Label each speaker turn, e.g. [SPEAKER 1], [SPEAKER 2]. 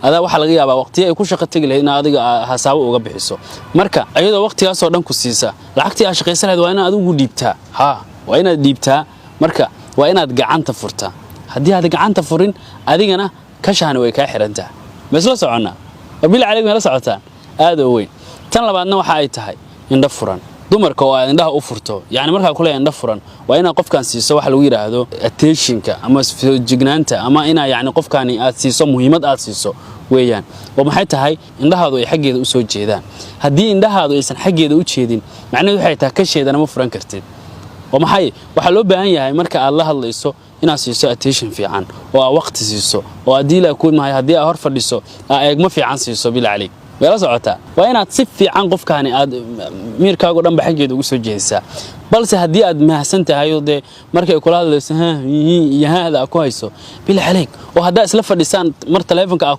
[SPEAKER 1] هذا waxa laga yaabaa waqtiga ay ku shaqo tagi lahayd in adiga hasaabo uga bixiso marka ayadoo waqtigaas oo dhan ku siisa lacagtii aad shaqaysanaydo waa inaad adigu dhiibtaa waa inaad dhiibtaa marka waa inaad gacanta furtaa hadii aad gacanta furin adigana ka shahan way ka xirantaa bas la socona wabil cali ma la socotaan aad oo weyn tan labaadna waxa ay tahay indha furan dumarka oo indhaha u furto yaani marka kule indha furan waa ina qofkan siiso wax lagu yiraahdo attentionka ama jignaanta ama ina yaani qofkani aad siiso muhiimad aad siiso weeyaan oo maxay tahay indhahaadu ay xageeda u soo jeedaan hadii indhahaadu aysan xageeda u jeedin macnaheedu waxay tahay ka sheedana ma furan kartid oo maxay waxa loo baahan yahay marka aad la hadlayso inaad siiso attention fiican oo aad waqti siiso oo adii la ku maahay hadii aad hor fadhiso eegma fiican siiso bil cali wala socota waa inaad si fiican qofkaani aad miirkaagu dhanba xageeda ugu soo jeedisaa balse hadii aad mahsan tahay oo de markay kula hadlayso yahaada ku hayso bil cali oo hadaa isla fadhisaan mar telefoonka